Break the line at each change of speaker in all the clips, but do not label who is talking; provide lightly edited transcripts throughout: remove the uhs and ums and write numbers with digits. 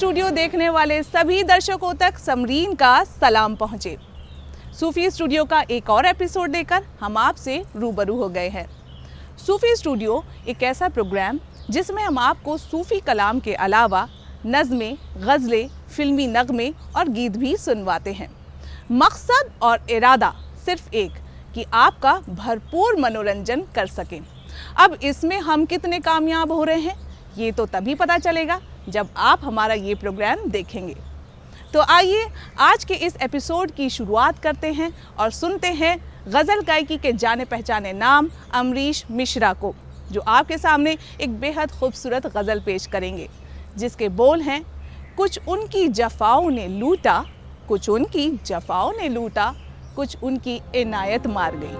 Studio देखने वाले सभी दर्शकों तक समरीन का सलाम पहुंचे। सूफी स्टूडियो का एक और एपिसोड लेकर हम आपसे रूबरू हो गए हैं। सूफी स्टूडियो एक ऐसा प्रोग्राम जिसमें हम आपको सूफी कलाम के अलावा नज़में, गज़लें, फिल्मी नगमे और गीत भी सुनवाते हैं। मकसद और इरादा सिर्फ एक कि आपका भरपूर मनोरंजन कर सकें। अब इसमें हम कितने कामयाब हो रहे हैं ये तो तभी पता चलेगा जब आप हमारा ये प्रोग्राम देखेंगे। तो आइए आज के इस एपिसोड की शुरुआत करते हैं और सुनते हैं गज़ल गायकी के जाने पहचाने नाम अमरीश मिश्रा को, जो आपके सामने एक बेहद खूबसूरत गज़ल पेश करेंगे जिसके बोल हैं, कुछ उनकी जफ़ाओं ने लूटा, कुछ उनकी जफ़ाओं ने लूटा, कुछ उनकी इनायत मार गई।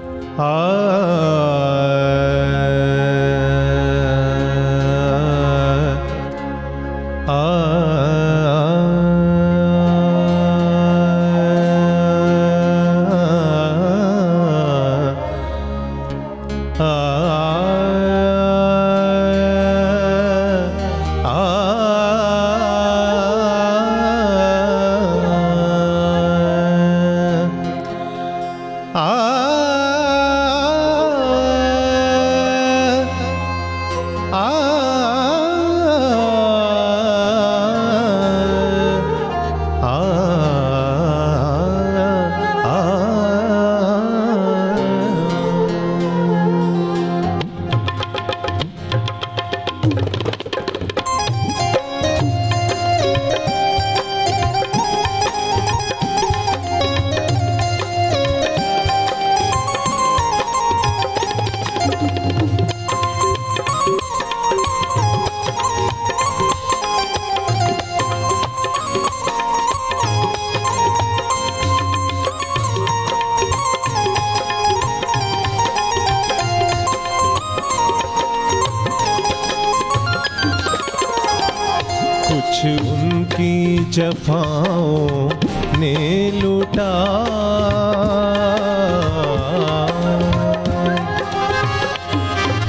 कुछ उनकी जफ़ाओं ने लूटा,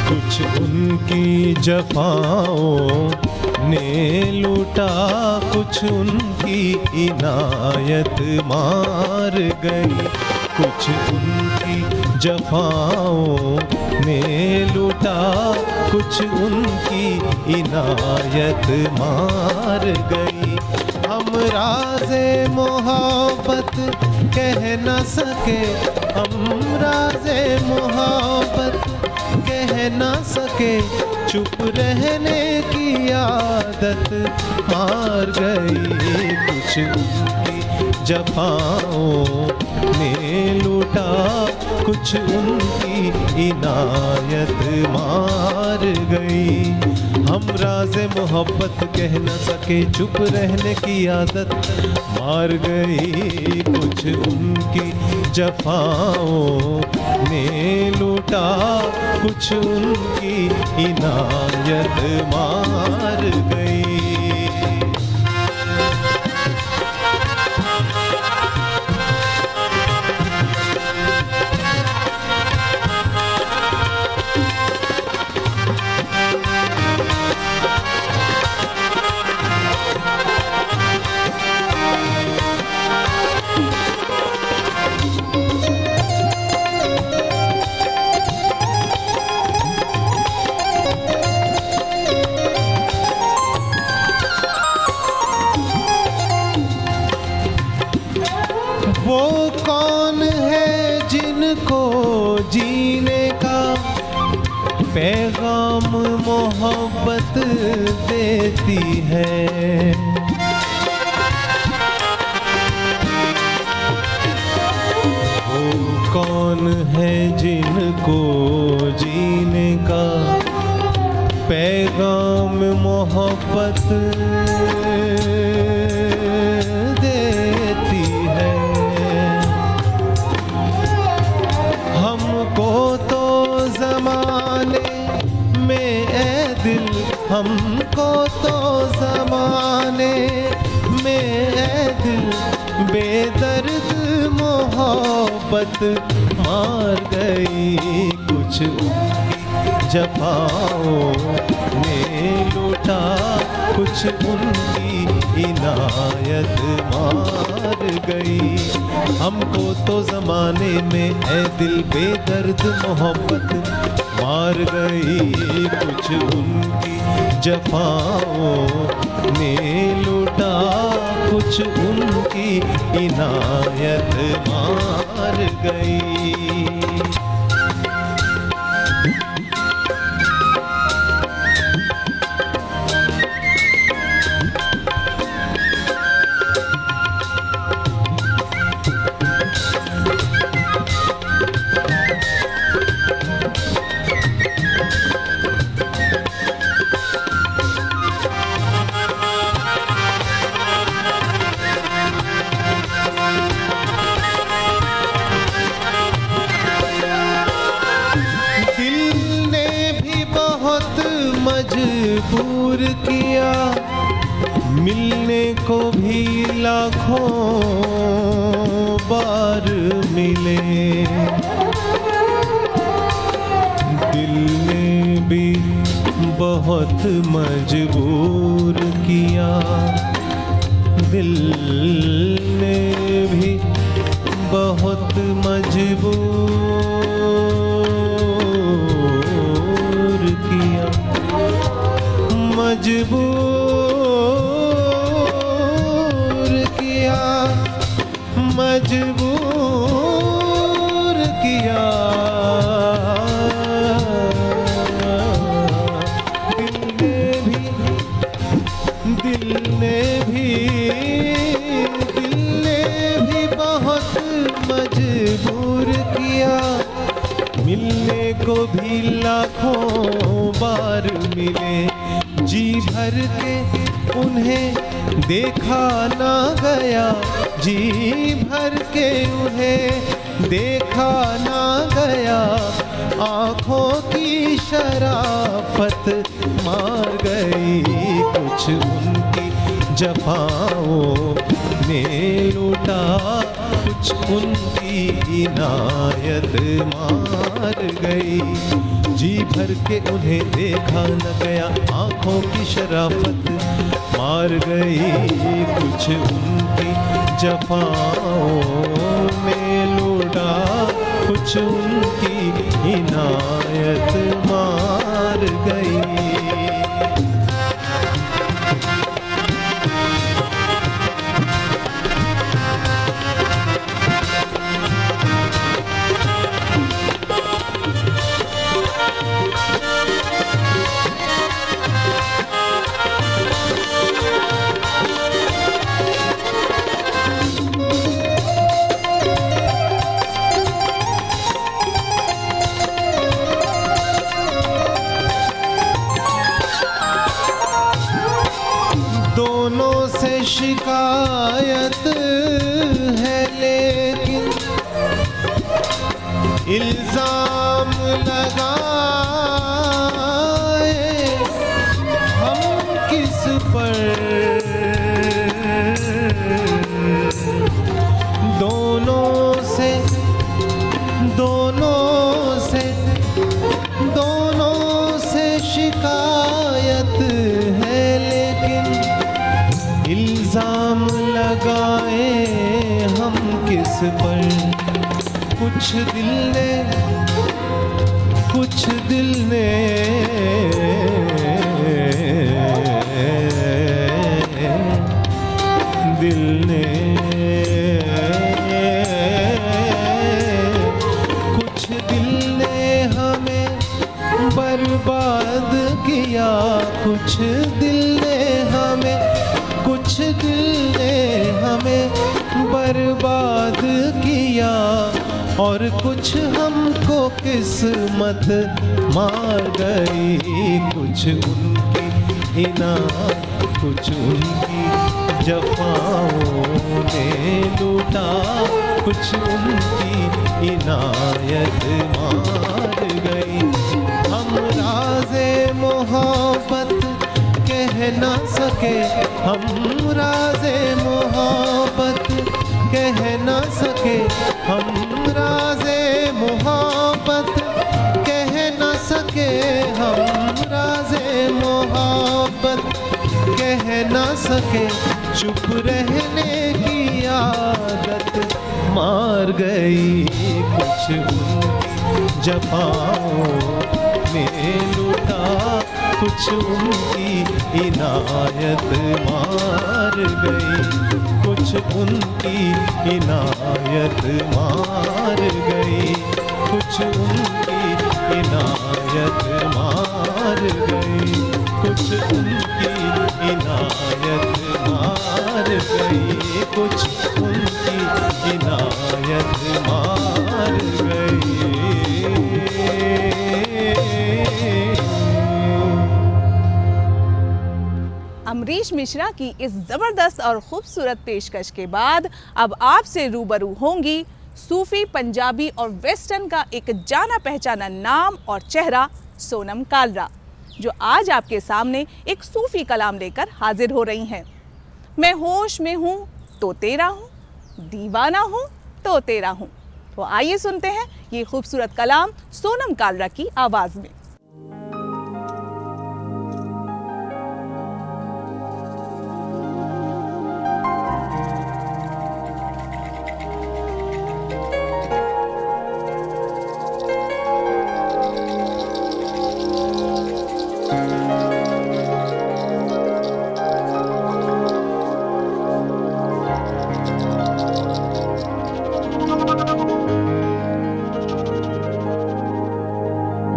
कुछ उनकी जफ़ाओं ने लूटा, कुछ उनकी इनायत मार गई। कुछ उनकी जफ़ाओं ने लूटा, कुछ उनकी इनायत मार गई। हम राज़े मोहब्बत कह न सके, हम राज़े मोहब्बत कह न सके, चुप रहने की आदत हार गई। कुछ उनकी जफ़ाओं ने लूटा, कुछ उनकी इनायत मार गई। हम राज़े मोहब्बत कह न सके, चुप रहने की आदत मार गई। कुछ उनकी जफ़ाओं ने लूटा, कुछ उनकी इनायत मार गई। वो कौन है जिनको जीने का पैगाम मोहब्बत देती है। वो कौन है जिनको जीने का पैगाम मोहब्बत देती है। हमको तो ज़माने में ए दिल, हमको तो ज़माने में ए दिल बेदर्द मोहब्बत मार गई। कुछ उनकी जफ़ाओं ने लूटा, कुछ उनकी इनायत मार गई। हमको तो ज़माने में ए दिल बेदर्द मोहब्बत मार गई। कुछ उनकी जफाओं ने लूटा, कुछ उनकी इनायत मार गई। मजबूर किया, मिलने को भी लाखों बार मिले। दिल ने भी बहुत मजबूर किया, दिल ने भी बहुत मजबूर किया, मजबूर किया, मजबूर किया। दिल ने भी बहुत मजबूर किया, मिलने को भी लाखों बार मिले। जी भर के उन्हें देखा ना गया, जी भर के उन्हें देखा ना गया। आँखों की शराफत मार गई, कुछ उनकी जफाओं ने लूटा, कुछ उनकी इनायत मार गई। जी भर के उन्हें देखा न गया, आँखों की शराफत मार गई। कुछ उनकी जफाओं ने लूटा, कुछ उनकी इनायत मार गई। दोनों से शिकायत है, लेकिन इल्जाम लगाए हम किस पर। दोनों से शिकायत है, लेकिन इल्जाम लगाए हम किस पर। कुछ दिल ने हमें बर्बाद किया, कुछ दिल ने हमें बर्बाद किया। और कुछ हमको किस्मत मार गई, कुछ उनकी इनाम, कुछ उनकी जफाओं ने लूटा, कुछ उनकी इनायत मार गई। हम राज़े मोहब्बत कह ना सके, हम राज़े मोहब्बत कह ना सके, हम राज़े मोहब्बत कह ना सके, हम राज़े मोहब्बत कह के चुप रहने की आदत मार गई। कुछ उनकी जफाओं में लुटा, कुछ उनकी इनायत मार गई। कुछ उनकी इनायत मार गई। कुछ उनकी इनायत मार गई। कुछ उनकी इनायत मार गई। कुछ उनकी इनायत मार गई।
अमरीश मिश्रा की इस जबरदस्त और खूबसूरत पेशकश के बाद अब आपसे रूबरू होंगी सूफी, पंजाबी और वेस्टर्न का एक जाना पहचाना नाम और चेहरा सोनम कालरा, जो आज आपके सामने एक सूफी कलाम लेकर हाजिर हो रही हैं। मैं होश में हूँ तो तेरा हूँ, दीवाना हूँ तो तेरा हूँ। तो आइए सुनते हैं ये खूबसूरत कलाम सोनम कालरा की आवाज़ में।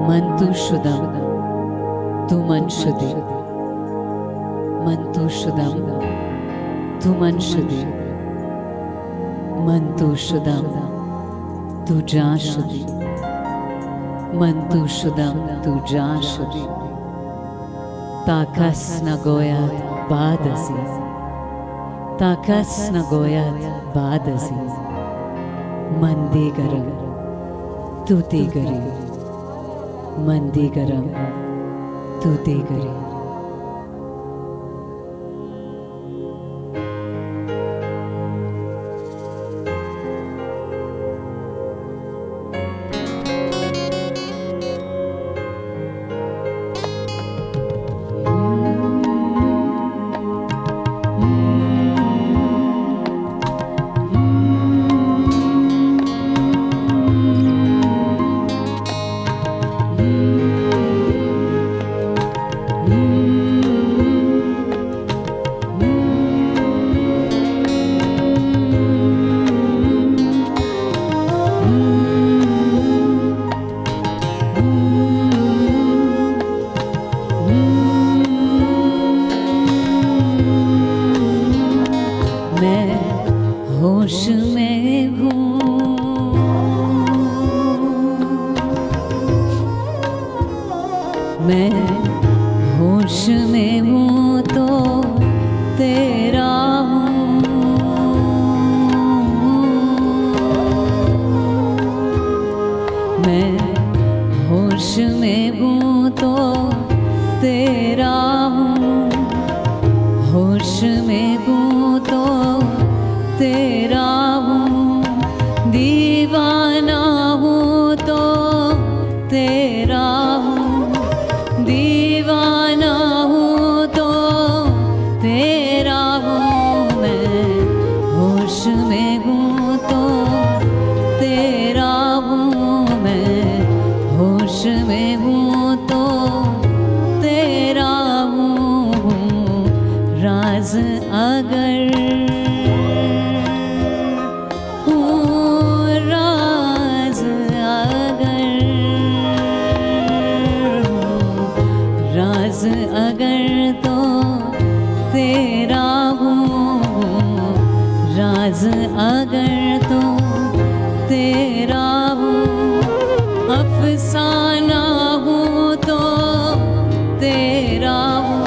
मन तू शुदम तू मन शुदे, मन तू शुदम तू मन शुदे, मन तू शुदम तू जा शुदे, मन तू शुदम तू जा शुदे। ताकस न गोयात बाद अजीज, ताकस न गोयात बाद अजीज। मन दे गरम तू दे गरीब, मन दे गरम तू दे गरीब। होश में हूँ, मैं होश में हूँ तो तेरा हूँ, मैं होश में हूँ तो तेरा हूँ, होश में हूँ तो तेरा हूँ, दीवाना हूँ तो तेरा हूँ, दीवाना हूँ तो तेरा हूँ। मैं होश में हूँ तो तेरा हूँ, मैं होश में हूँ तो तेरा हूँ। राज अगर अगर तो तेरा हूँ, राज अगर तो तेरा हूँ, अफसाना हूँ तो तेरा हूँ,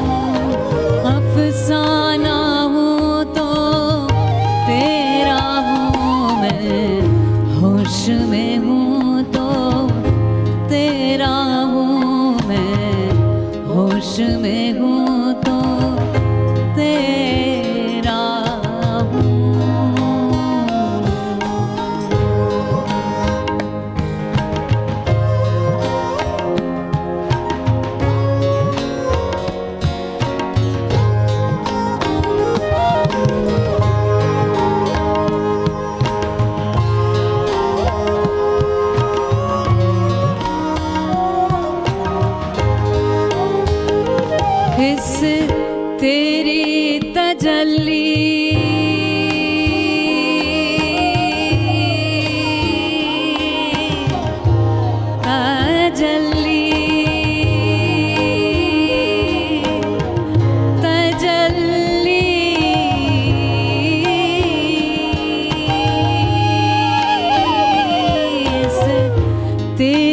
अफसाना हूँ तो तेरा हूँ। मैं होश में हूँ तो तेरा हूँ, मैं होश में हूँ तो तेरा हूँ।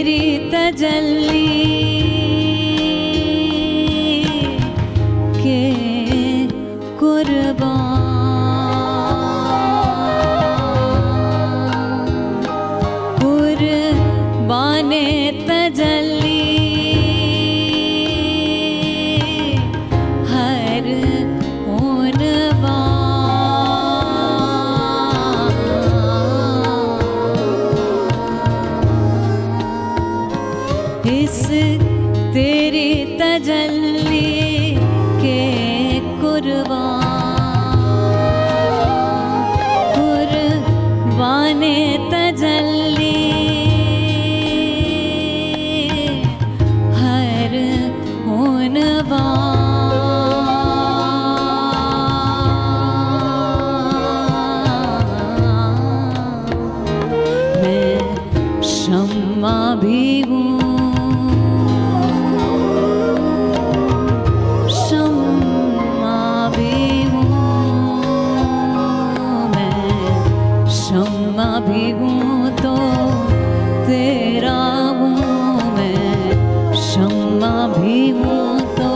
तेरी तजल्ली के कुर्बाने तजल्ली हर इस तेरी तजल्ली के कुर्बाने तजल्ली हर मैं शम्मा भी हूँ भी हूँ तो तेरा हूँ मैं शम्मा भी हूँ तो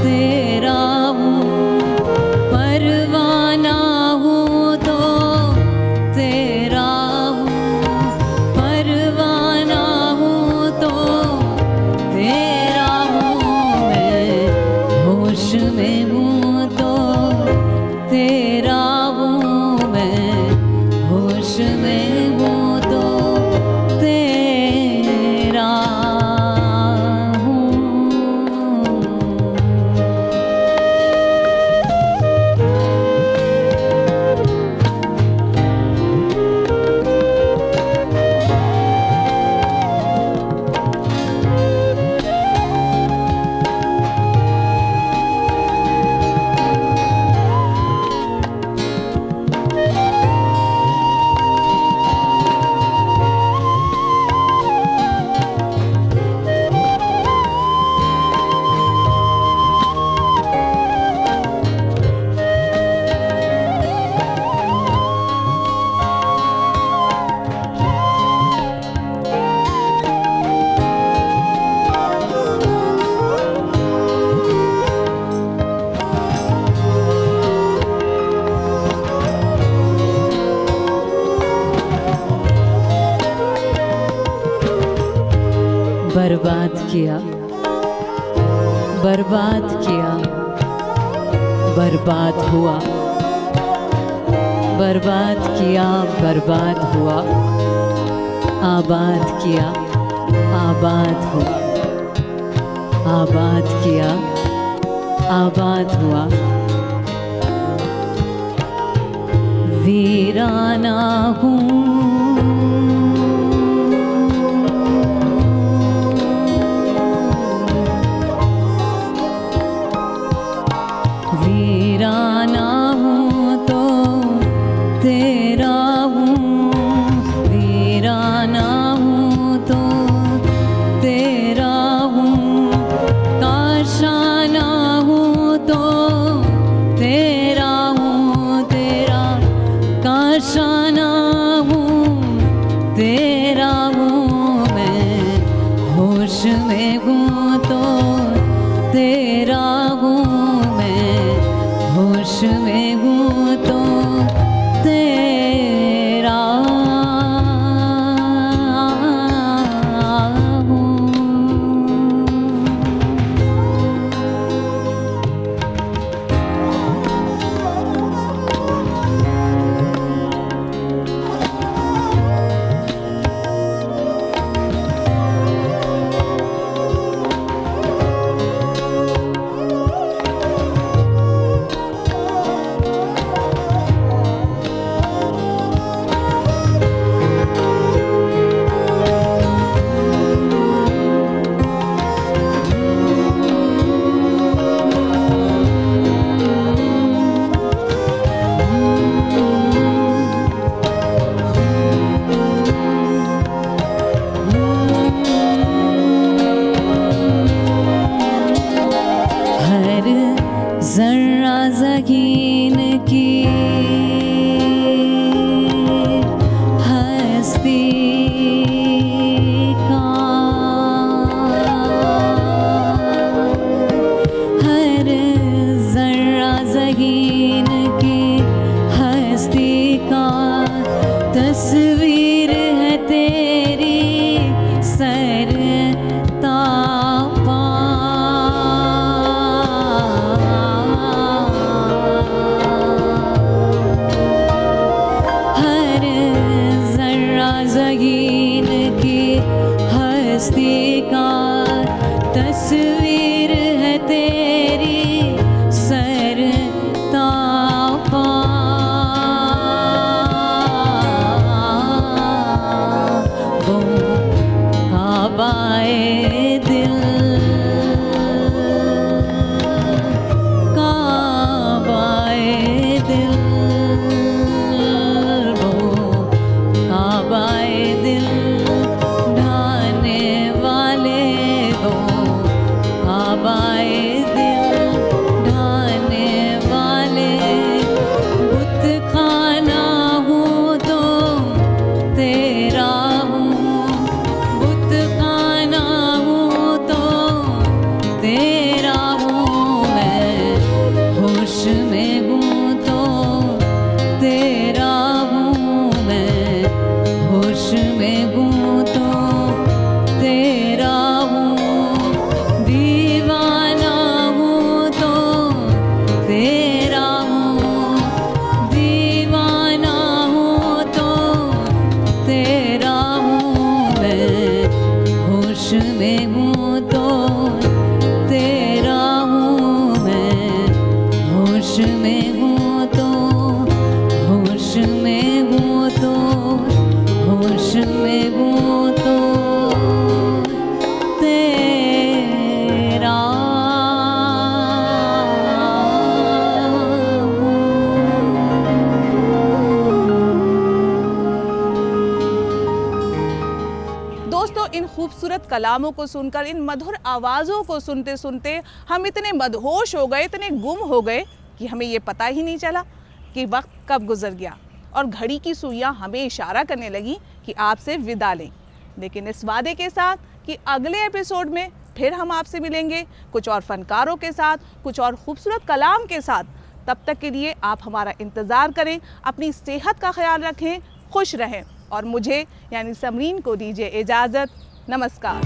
तेरा हूँ परवाना हूँ तो तेरा हूँ परवाना हूँ तो तेरा हूँ मैं होश में हूँ तो तेरा हूँ मैं होश में हूँ तो तेरा हूँ। बर्बाद किया बर्बाद किया बर्बाद हुआ बर्बाद किया बर्बाद हुआ आबाद किया आबाद हुआ आबाद किया आबाद हुआ वीराना हूँ वीराना हूँ तो तेरा हूँ वीराना हूँ तो तेरा हूँ काशाना हूँ तो तेरा हूँ तेरा काशाना हूँ तेरा हूँ मैं होश में हूँ तो तेरा हूँ होश में हूँ तो तेरा हूँ। हस्ती का तस्वीर है तेरी सरता वो काबाए दिल, काबाए दिल, वो काबाए दिल ढाने वाले, वो काबाए दिल ढाने वाले। बुत खाना हूँ तो तेरा हूँ, बुत खाना हूँ तो तेरा हूँ मैं, होश में हूँ तो तेरा हूँ मैं, होश में हूँ तो तेरा हूँ। दीवाना हूँ तो तेरा हूँ, दीवाना हूँ तो तेरा हूँ मैं, होश में हूँ तो तेरा हूँ मैं, होश में हूँ तो, होश में हूँ तो, होश में हूँ तो तेरा
दोस्तों, इन खूबसूरत कलामों को सुनकर, इन मधुर आवाज़ों को सुनते सुनते हम इतने मदहोश हो गए, इतने गुम हो गए कि हमें ये पता ही नहीं चला कि वक्त कब गुजर गया और घड़ी की सुइयां हमें इशारा करने लगी कि आपसे विदा लें। लेकिन इस वादे के साथ कि अगले एपिसोड में फिर हम आपसे मिलेंगे कुछ और फनकारों के साथ, कुछ और खूबसूरत कलाम के साथ। तब तक के लिए आप हमारा इंतज़ार करें, अपनी सेहत का ख्याल रखें, खुश रहें और मुझे यानी समरीन को दीजिए इजाज़त। नमस्कार।